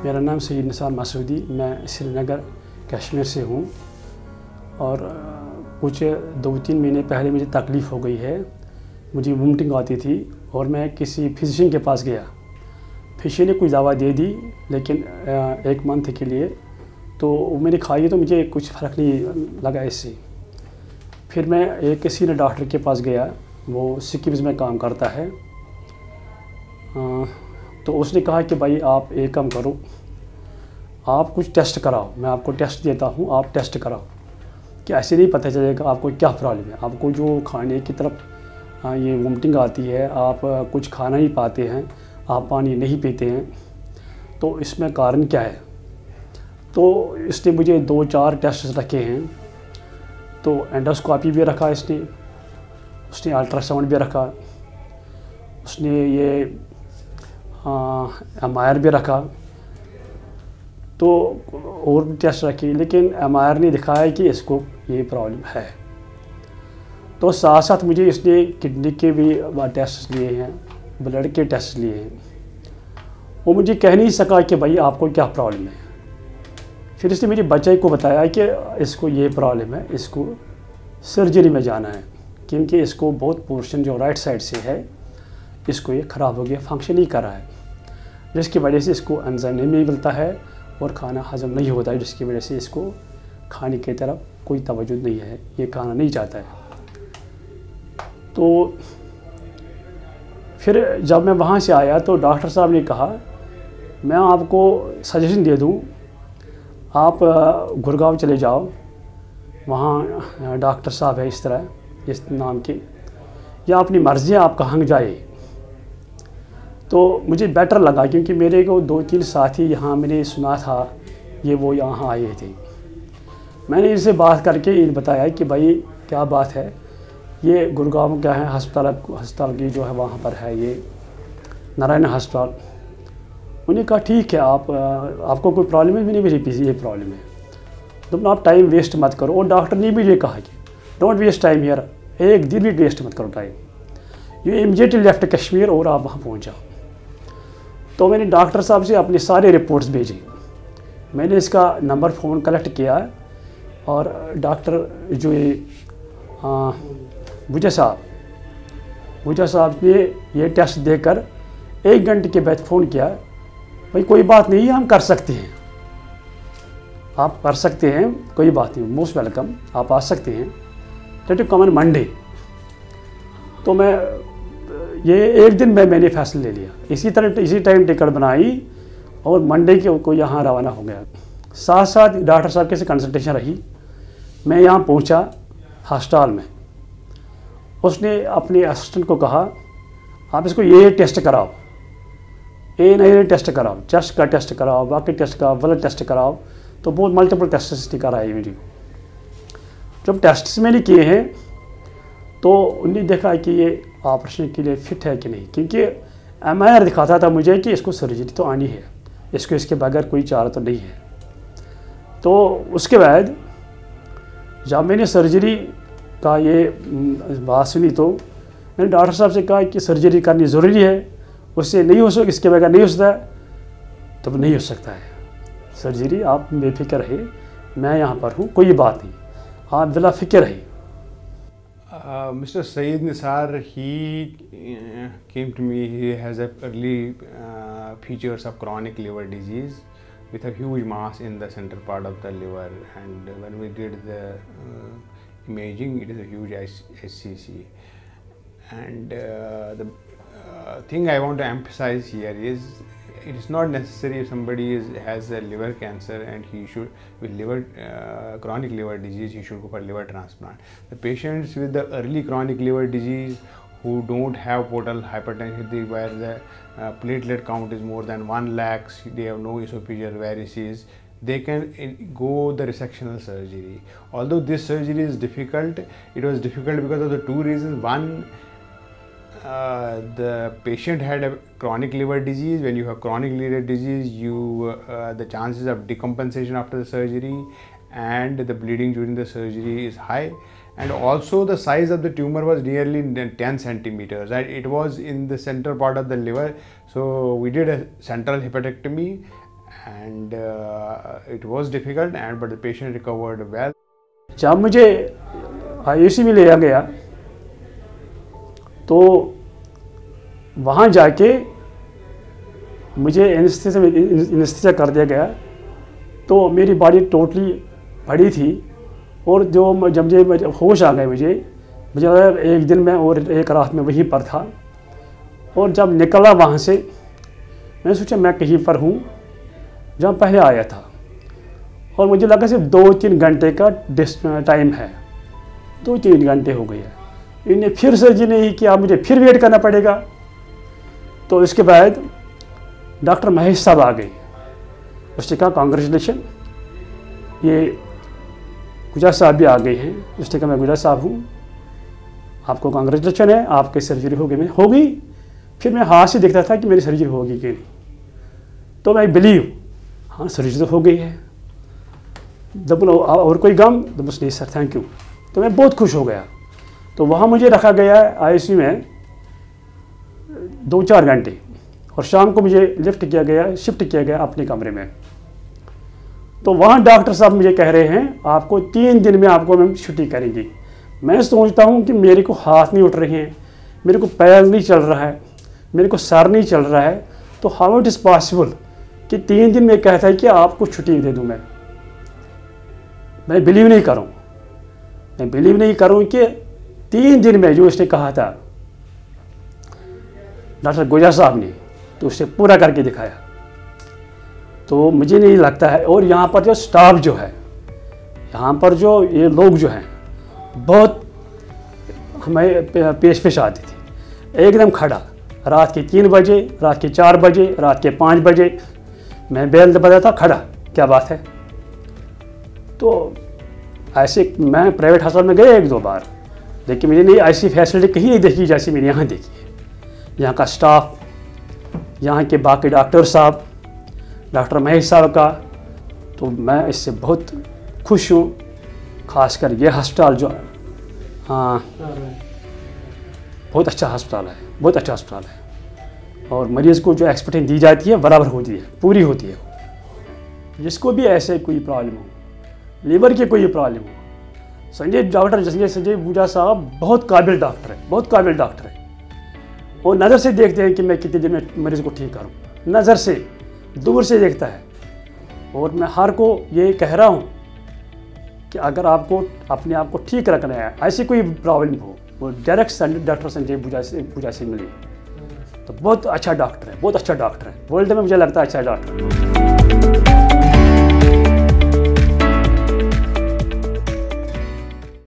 मेरा नाम सैयद निसार मासूदी, मैं श्रीनगर कश्मीर से हूँ और कुछ 2-3 महीने पहले मुझे तकलीफ़ हो गई है। मुझे वोमिटिंग आती थी और मैं किसी फिजिशियन के पास गया। फिजिशियन ने कुछ दवा दे दी, लेकिन 1 मंथ के लिए तो मैंने खाई तो मुझे कुछ फ़र्क नहीं लगा इससे। फिर मैं एक सीनियर डॉक्टर के पास गया, वो सिक्किम में काम करता है। तो उसने कहा कि भाई आप एक काम करो, आप कुछ टेस्ट कराओ, मैं आपको टेस्ट देता हूँ, आप टेस्ट कराओ कि ऐसे नहीं पता चलेगा आपको क्या प्रॉब्लम है। आपको जो खाने की तरफ ये वोमिटिंग आती है, आप कुछ खाना नहीं पाते हैं, आप पानी नहीं पीते हैं, तो इसमें कारण क्या है। तो इसने मुझे 2-4 टेस्ट रखे हैं। तो एंडोस्कोपी भी रखा उसने अल्ट्रासाउंड भी रखा, उसने ये MR भी रखा, तो और भी टेस्ट रखे, लेकिन MR ने दिखाया कि इसको ये प्रॉब्लम है। तो साथ साथ मुझे इसने किडनी के भी टेस्ट लिए हैं, ब्लड के टेस्ट लिए हैं। वो मुझे कह नहीं सका कि भाई आपको क्या प्रॉब्लम है। फिर इसने मेरे बच्चे को बताया कि इसको ये प्रॉब्लम है, इसको सर्जरी में जाना है, क्योंकि इसको बहुत पोर्शन जो राइट साइड से है, इसको ये ख़राब हो गया, फंक्शन नहीं कर रहा है, जिसकी वजह से इसको एंजाइम नहीं मिलता है और खाना हजम नहीं होता है, जिसकी वजह से इसको खाने की तरफ कोई तवज्जो नहीं है, ये खाना नहीं चाहता है। तो फिर जब मैं वहाँ से आया तो डॉक्टर साहब ने कहा मैं आपको सजेशन दे दूँ, आप गुड़गांव चले जाओ, वहाँ डॉक्टर साहब है इस तरह इस नाम के, या अपनी मर्ज़ी है आप कहाँ जाए। तो मुझे बेटर लगा, क्योंकि मेरे को 2-3 साथी यहाँ मैंने सुना था ये वो यहाँ आए थे। मैंने इनसे बात करके इन बताया कि भाई क्या बात है, ये गुड़गांव क्या है अस्पताल की जो है वहाँ पर है ये नारायण अस्पताल। उन्हें कहा ठीक है, आपको कोई प्रॉब्लम है? मैंने मेरी पीसी ये प्रॉब्लम है। तो आप टाइम वेस्ट मत करो। और डॉक्टर ने भी ये कहा कि डोंट वेस्ट टाइम हियर, एक दिन भी वेस्ट मत करो time, you immediately left Kashmir और आप वहाँ पहुँच जाओ। तो मैंने डॉक्टर साहब से अपने सारे रिपोर्ट्स भेजे, मैंने इसका नंबर फ़ोन कलेक्ट किया और डॉक्टर जो ये भुजा साहब ने ये टेस्ट देकर 1 घंटे के बाद फ़ोन किया, भाई कोई बात नहीं, हम कर सकते हैं, आप कर सकते हैं, कोई बात नहीं, मोस्ट वेलकम, आप आ सकते हैं, let you come on Monday. तो मैं ये 1 दिन में मैंने फैसला ले लिया, इसी टाइम टिकट बनाई और मंडे को यहाँ रवाना हो गया। साथ साथ डॉक्टर साहब के से कंसल्टेशन रही। मैं यहाँ पहुँचा हॉस्पिटल में, उसने अपने असिस्टेंट को कहा आप इसको ये टेस्ट कराओ, ये नहीं टेस्ट कराओ, चेस्ट का टेस्ट कराओ, बाकी टेस्ट का ब्लड टेस्ट कराओ। तो बहुत मल्टीपल टेस्ट कराए मेरे को। जब टेस्ट मैंने किए हैं तो उन्होंने देखा कि ये ऑपरेशन के लिए फिट है कि नहीं, क्योंकि MR दिखाता था मुझे कि इसको सर्जरी तो आनी है, इसको इसके बगैर कोई चारा तो नहीं है। तो उसके बाद जब मैंने सर्जरी का ये बात सुनी तो मैंने डॉक्टर साहब से कहा कि सर्जरी करनी ज़रूरी है, उससे नहीं हो सकता, इसके बगैर नहीं हो सकता, तो नहीं हो सकता है सर्जरी, आप बेफिक्र रहे, मैं यहाँ पर हूँ, कोई बात नहीं, आप बिला फिक्र रहे। Mr. Saeed Nisar, he came to me. He has early features of chronic liver disease with a huge mass in the center part of the liver, and when we did the imaging, it is a huge SCC. And the thing I want to emphasize here is it is not necessary if somebody has a liver cancer and he should with chronic liver disease, he should go for liver transplant. The patients with the early chronic liver disease who don't have portal hypertension, where the platelet count is more than 1 lakh, they have no esophageal varices, they can go the resectional surgery. Although this surgery is difficult, it was difficult because of the 2 reasons. One, the patient had a chronic liver disease. When you have chronic liver disease, the chances of decompensation after the surgery and the bleeding during the surgery is high. And also the size of the tumor was nearly 10 centimeters, and it was in the central part of the liver. So we did a central hepatectomy and it was difficult, and but the patient recovered well. जब मुझे ICU में लिया गया तो वहाँ जाके मुझे anaesthesia कर दिया गया, तो मेरी बॉडी टोटली पड़ी थी, और जो जब मुझे होश आ गए मुझे लगा एक दिन में और एक रात में वहीं पर था। और जब निकला वहाँ से मैंने सोचा मैं कहीं पर हूँ जहाँ पहले आया था, और मुझे लगा सिर्फ 2-3 घंटे का टाइम है। 2-3 घंटे हो गए हैं, इन्हें फिर सर्जरी नहीं किया, मुझे फिर वेट करना पड़ेगा। तो इसके बाद डॉक्टर महेश साहब आ गए, उसने कहा कांग्रेचुलेशन, ये गुजरात साहब भी आ गए हैं। उसने कहा मैं गुजरात साहब हूँ, आपको कांग्रेचुलेशन है, आपकी सर्जरी हो गई। फिर मैं हाथ से देखता था कि मेरी सर्जरी होगी कि नहीं, तो मैं बिलीव हाँ सर्जरी तो हो गई है। जब बोलो और कोई गम, तो बस नहीं सर थैंक यू, तो मैं बहुत खुश हो गया। तो वहाँ मुझे रखा गया आईसीयू में 2-4 घंटे, और शाम को मुझे शिफ्ट किया गया अपने कमरे में। तो वहाँ डॉक्टर साहब मुझे कह रहे हैं आपको 3 दिन में आपको हम छुट्टी करेंगे। मैं सोचता हूँ कि मेरे को हाथ नहीं उठ रहे हैं, मेरे को पैर नहीं चल रहा है, मेरे को सर नहीं चल रहा है, तो हाउ इट इज़ पॉसिबल कि 3 दिन में कहता है कि आपको छुट्टी दे दूँ। मैं बिलीव नहीं करूँ कि 3 दिन में जो उसने कहा था डॉक्टर गुजरात साहब ने, तो उससे पूरा करके दिखाया। तो मुझे नहीं लगता है, और यहाँ पर जो स्टाफ जो है, यहाँ पर जो ये लोग जो हैं बहुत हमें पेश आते थे, एकदम खड़ा, रात के 3 बजे, रात के 4 बजे, रात के 5 बजे मैं बेल दबा था खड़ा, क्या बात है। तो ऐसे मैं प्राइवेट अस्पताल में गया 1-2 बार, लेकिन मुझे नहीं ऐसी फैसिलिटी कहीं नहीं देखी जैसी मैंने यहाँ देखी है। यहाँ का स्टाफ, यहाँ के बाकी डॉक्टर साहब, डॉक्टर महेश साहब का, तो मैं इससे बहुत खुश हूँ। खासकर ये अस्पताल जो हाँ बहुत अच्छा अस्पताल है, और मरीज़ को जो एक्सपर्टीज दी जाती है बराबर होती है, पूरी होती है। जिसको भी ऐसे कोई प्रॉब्लम हो, लीवर की कोई प्रॉब्लम हो, डॉक्टर संजय बूजा साहब बहुत काबिल डॉक्टर है, और नज़र से देखते हैं कि मैं कितने दिन में मरीज़ को ठीक करूं, नज़र से दूर से देखता है। और मैं हर को ये कह रहा हूँ कि अगर आपको अपने आप को ठीक रखना है, ऐसी कोई प्रॉब्लम हो, वो डायरेक्ट डॉक्टर संजय बूजा से मिले। तो बहुत अच्छा डॉक्टर है, वर्ल्ड में मुझे लगता है अच्छा डॉक्टर है।